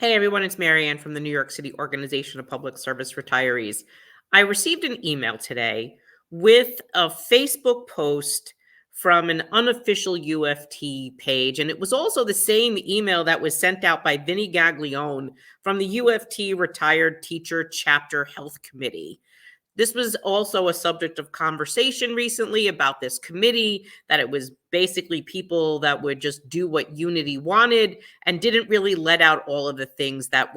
Hey everyone, it's Marianne from the New York City Organization of Public Service Retirees. I received an email today with a Facebook post from an unofficial UFT page, and it was also the same email that was sent out by Vinny Gaglione from the UFT Retired Teacher Chapter Health Committee. This was also a subject of conversation recently about this committee, that it was basically people that would just do what Unity wanted and didn't really let out all of the things that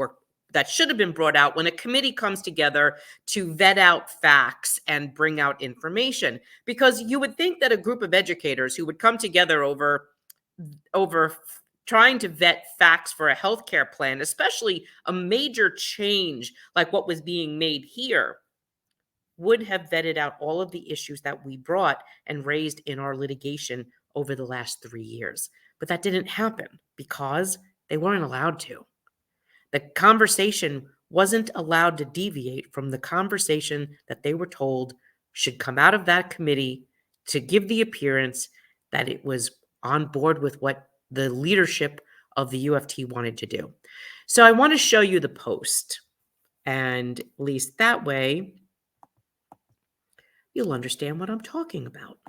should have been brought out when a committee comes together to vet out facts and bring out information. Because you would think that a group of educators who would come together over trying to vet facts for a healthcare plan, especially a major change like what was being made here, would have vetted out all of the issues that we brought and raised in our litigation over the last 3 years. But that didn't happen because they weren't allowed to. The conversation wasn't allowed to deviate from the conversation that they were told should come out of that committee to give the appearance that it was on board with what the leadership of the UFT wanted to do. So I want to show you the post, and at least that way you'll understand what I'm talking about.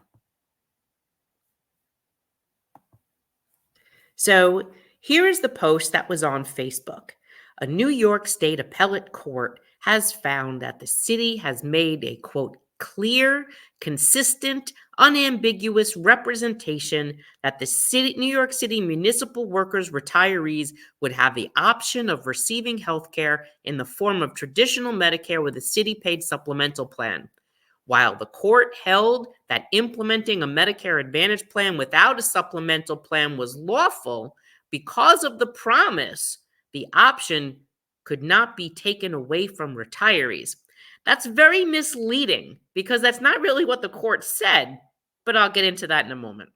So here is the post that was on Facebook. A New York State appellate court has found that the city has made a, quote, clear, consistent, unambiguous representation that the New York City municipal workers retirees would have the option of receiving health care in the form of traditional Medicare with a city-paid supplemental plan. While the court held that implementing a Medicare Advantage plan without a supplemental plan was lawful, because of the promise, the option could not be taken away from retirees. That's very misleading because that's not really what the court said, but I'll get into that in a moment.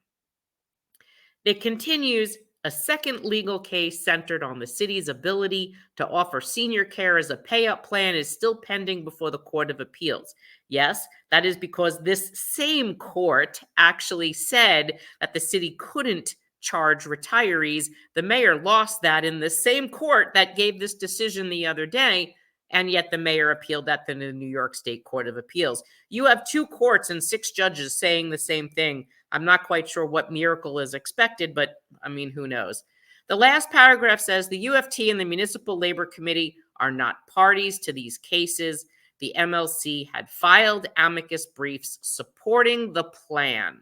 It continues. A second legal case centered on the city's ability to offer senior care as a payout plan is still pending before the Court of Appeals. Yes, that is because this same court actually said that the city couldn't charge retirees. The mayor lost that in the same court that gave this decision the other day, and yet the mayor appealed that to the New York State Court of Appeals. You have 2 courts and 6 judges saying the same thing. I'm not quite sure what miracle is expected, but I mean, who knows? The last paragraph says the UFT and the Municipal Labor Committee are not parties to these cases. The MLC had filed amicus briefs supporting the plan.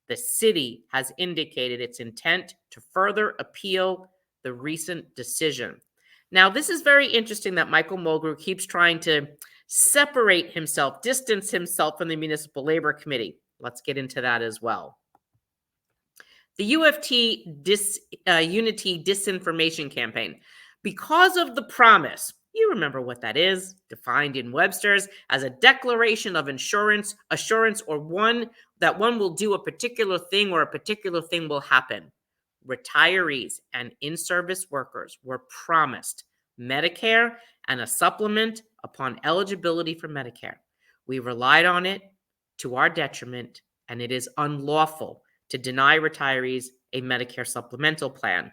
The city has indicated its intent to further appeal the recent decision. Now, this is very interesting that Michael Mulgrew keeps trying to separate himself, distance himself from the Municipal Labor Committee. Let's get into that as well. The UFT Unity Disinformation Campaign. Because of the promise, you remember what that is, defined in Webster's as a declaration of assurance, or one will do a particular thing or a particular thing will happen. Retirees and in-service workers were promised Medicare and a supplement upon eligibility for Medicare. We relied on it to our detriment, and it is unlawful to deny retirees a Medicare supplemental plan.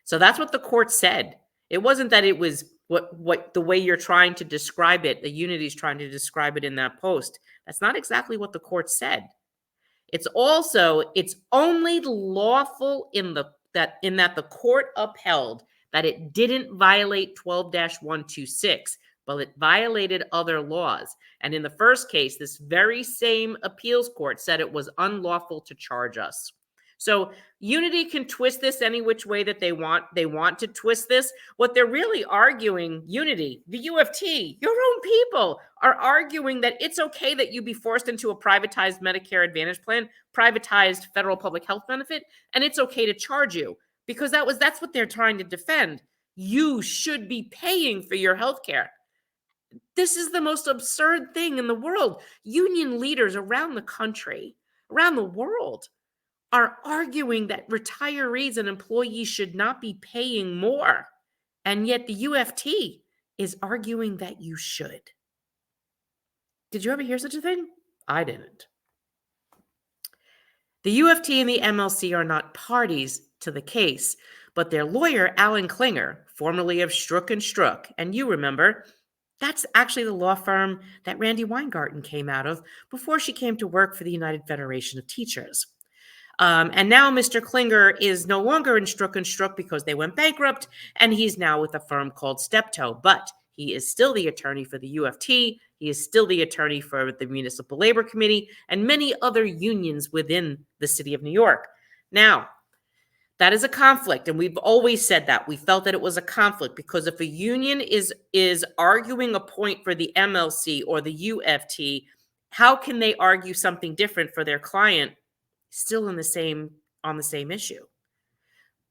So that's what the court said. It wasn't that it was what the way you're trying to describe it, the Unity's trying to describe it in that post. That's not exactly what the court said. It's only lawful in that the court upheld that it didn't violate 12-126, but it violated other laws. And in the first case, this very same appeals court said it was unlawful to charge us. So Unity can twist this any which way that they want. They want to twist this. What they're really arguing, Unity, the UFT, your own people are arguing that it's okay that you be forced into a privatized Medicare Advantage plan, privatized federal public health benefit, and it's okay to charge you because that's what they're trying to defend. You should be paying for your health care. This is the most absurd thing in the world. Union leaders around the country, around the world, are arguing that retirees and employees should not be paying more. And yet the UFT is arguing that you should. Did you ever hear such a thing? I didn't. The UFT and the MLC are not parties to the case, but their lawyer, Alan Klinger, formerly of Strzok and Strzok. And you remember, that's actually the law firm that Randy Weingarten came out of before she came to work for the United Federation of Teachers. And now Mr. Klinger is no longer in Strzok and Strzok because they went bankrupt, and he's now with a firm called Steptoe. But he is still the attorney for the UFT. He is still the attorney for the Municipal Labor Committee and many other unions within the city of New York. Now, that is a conflict, and we've always said that. We felt that it was a conflict because if a union is arguing a point for the MLC or the UFT, how can they argue something different for their client still on the same issue?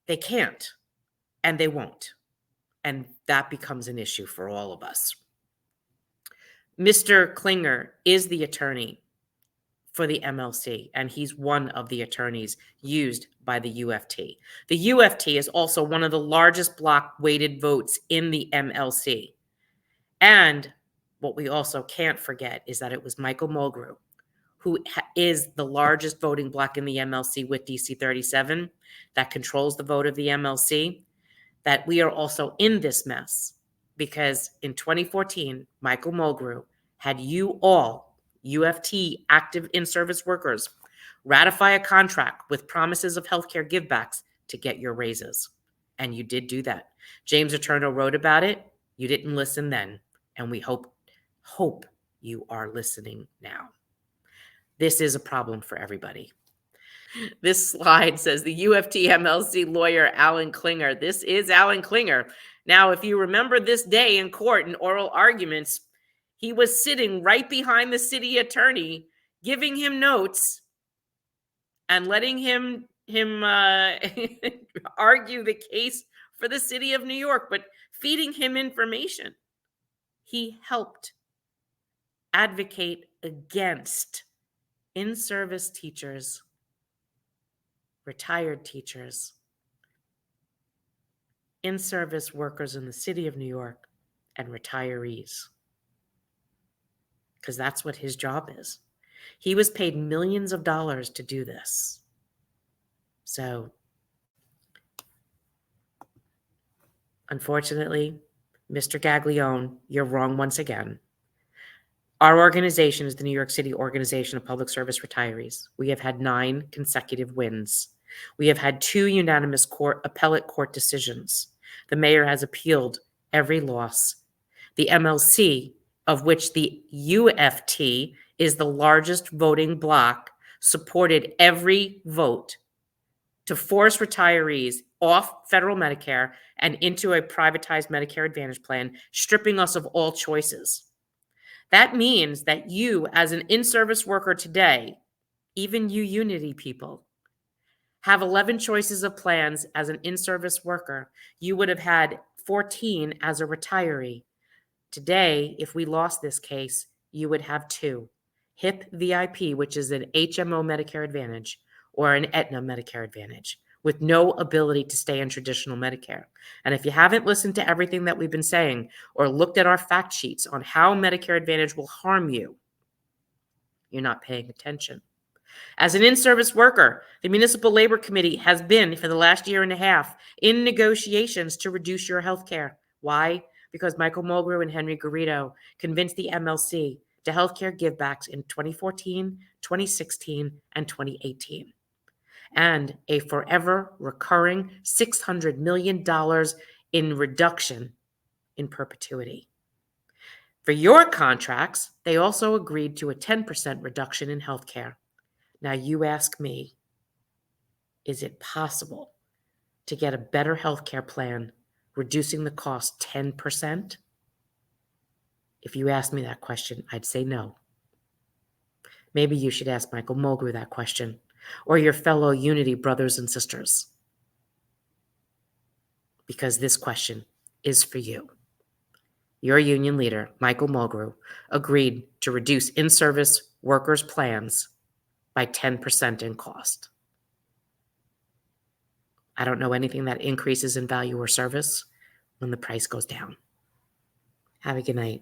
They can't, and they won't. And that becomes an issue for all of us. Mr. Klinger is the attorney for the MLC, and he's one of the attorneys used by the UFT. The UFT is also one of the largest block weighted votes in the MLC. And what we also can't forget is that it was Michael Mulgrew, who is the largest voting bloc in the MLC with DC 37, that controls the vote of the MLC, that we are also in this mess because in 2014, Michael Mulgrew had you all, UFT active in-service workers, ratify a contract with promises of healthcare givebacks to get your raises. And you did do that. James Eterno wrote about it. You didn't listen then. And we hope you are listening now. This is a problem for everybody. This slide says the UFT MLC lawyer, Alan Klinger. This is Alan Klinger. Now, if you remember this day in court in oral arguments, he was sitting right behind the city attorney, giving him notes and letting him argue the case for the city of New York, but feeding him information. He helped advocate against in-service teachers, retired teachers, in-service workers in the city of New York, and retirees. Because that's what his job is. He was paid millions of dollars to do this. So, unfortunately, Mr. Gaglione, you're wrong once again. Our organization is the New York City Organization of Public Service Retirees. We have had 9 consecutive wins. We have had 2 unanimous appellate court decisions. The mayor has appealed every loss. The MLC, of which the UFT is the largest voting bloc, supported every vote to force retirees off federal Medicare and into a privatized Medicare Advantage plan, stripping us of all choices. That means that you, as an in-service worker today, even you Unity people, have 11 choices of plans as an in-service worker. You would have had 14 as a retiree. Today, if we lost this case, you would have 2. HIP VIP, which is an HMO Medicare Advantage, or an Aetna Medicare Advantage, with no ability to stay in traditional Medicare. And if you haven't listened to everything that we've been saying or looked at our fact sheets on how Medicare Advantage will harm you, you're not paying attention. As an in-service worker, the Municipal Labor Committee has been, for the last year and a half, in negotiations to reduce your health care. Why? Because Michael Mulgrew and Henry Garrido convinced the MLC to healthcare givebacks in 2014, 2016, and 2018. And a forever recurring $600 million in reduction in perpetuity. For your contracts, they also agreed to a 10% reduction in healthcare. Now you ask me, is it possible to get a better healthcare plan reducing the cost 10%? If you asked me that question, I'd say no. Maybe you should ask Michael Mulgrew that question, or your fellow Unity brothers and sisters, because this question is for you. Your union leader, Michael Mulgrew, agreed to reduce in-service workers' plans by 10% in cost. I don't know anything that increases in value or service when the price goes down. Have a good night.